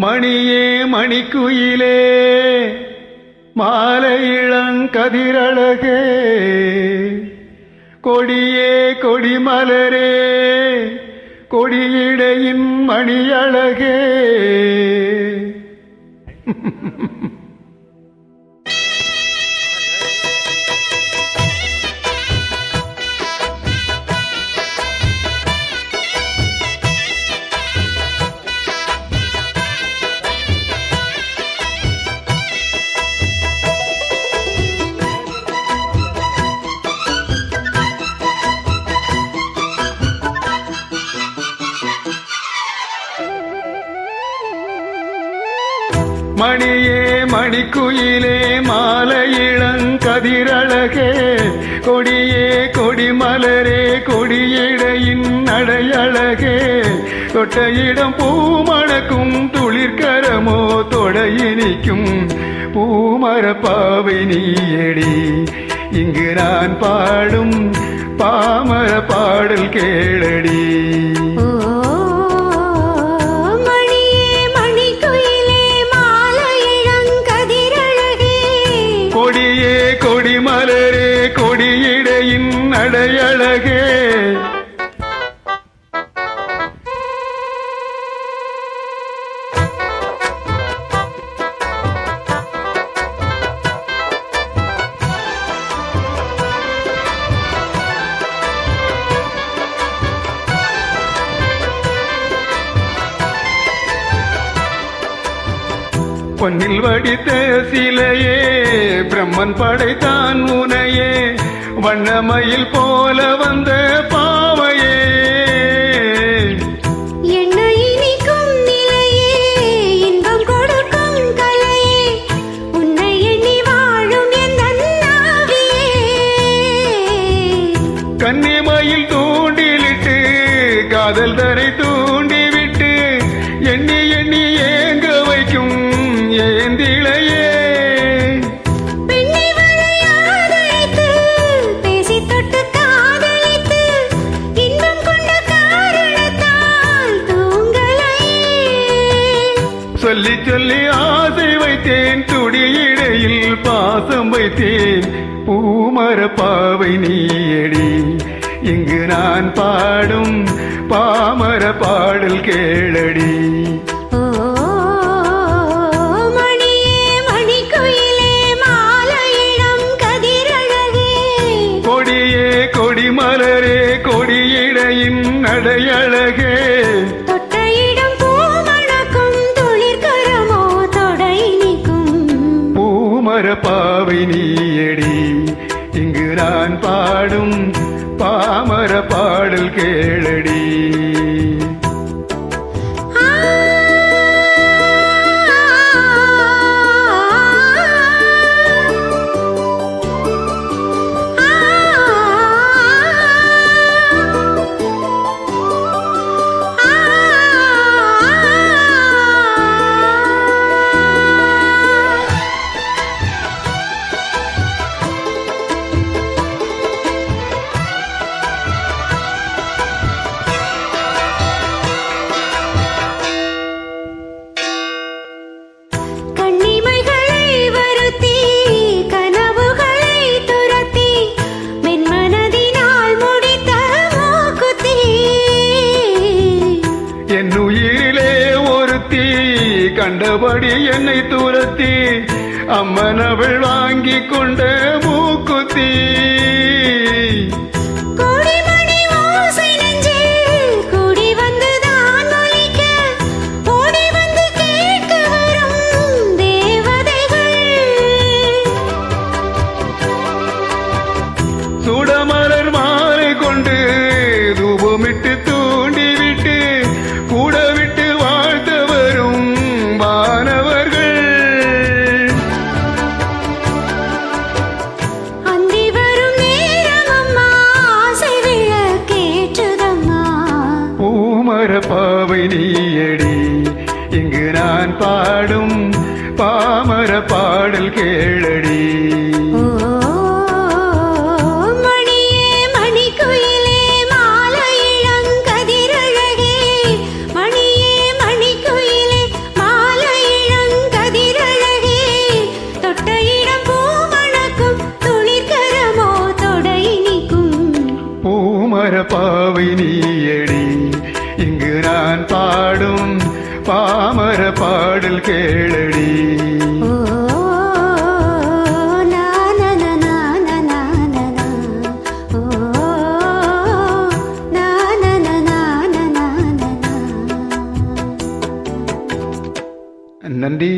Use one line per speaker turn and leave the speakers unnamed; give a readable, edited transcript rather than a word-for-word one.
மணியே மணிக்குயிலே மாலை இளங்கதிரழகே கொடியே கொடிமலரே கொடியிடையின் மணியழகே மணியே மணிக்குயிலே மாலை இளங்கதிரழகே கொடியே கொடிமலரே கொடியிடையின் நடையழகே தொட்டையிடம் பூமணக்கும் துளிர்கரமோ தொடையினிக்கும் பூமரப்பாவை நீயடி இங்கு நான் பாடும் பாமர பாடல் கேளடி. கொடியே கொடிமலரே கொடியிடையின் நடையழகே பொன்னில் வடித்த சிலையே பிரம்மன் படைத்தான் உனையே வண்ணமயில் போல வந்த பாவையே
என்னையினிக்கும் நிலையே இன்பம் கொடுக்கும் கலையே உன்னை எண்ணி வாழும் என் நன்னாவியே
கன்னிமயில் தூண்டிலிட்டு காதல் தரை தூண்டிவிட்டு எண்ணி எண்ணி ஏங்க வைக்கும் ஏந்திளையே
பெண்ணை வளையாதழைத்து பேசி தொட்டு காதலித்து இன்பம் கொண்ட காரணத்தால் தூங்கலையே
சொல்லி சொல்லி ஆசை வைத்தேன் துடியிடையில் பாசம் வைத்தேன் பூமர பாவை நீயடி இங்கு நான் பாடும் பாமர பாடல் கேளடி. கொடியே கொடிமலரே கொடியிடையின் நடையழகே
தொட்டையிடம் பூமணக்கும் துளிர்கரமோ தொடையினிக்கும்
பூமர பாவை நீயடி இங்கு நான் பாடும் பாமர பாடல் கேளடி. என் உயிரிலே ஒருத்தி கண்டபடி என்னை துரத்தி அம்மன் அவள் வாங்கி கொண்ட மூக்குத்தி சுடமலர் மாலை கொண்டு தூபமிட்டு தூண்டிவிட்டு கூட விட்டு வாழ்த்து வரும் வானவர்கள்
அந்தி வரும் நேரம் அம்மா ஆசை விளக்கேற்றுதம்மா
பூமர பாவை நீயடி இங்கு நான் பாடும் பாமர பாடல் கேளடி.
மணியே மணிக்குயிலே மாலை இளங்கதிரழகே
பாவை நீயடி இங்கு நான் பாடும் பாமர பாடல் கேளடி
ஓ நா நா நா நா நா நா நா நா. ஓ நா நா நா நா நா நா நா.
நன்றி.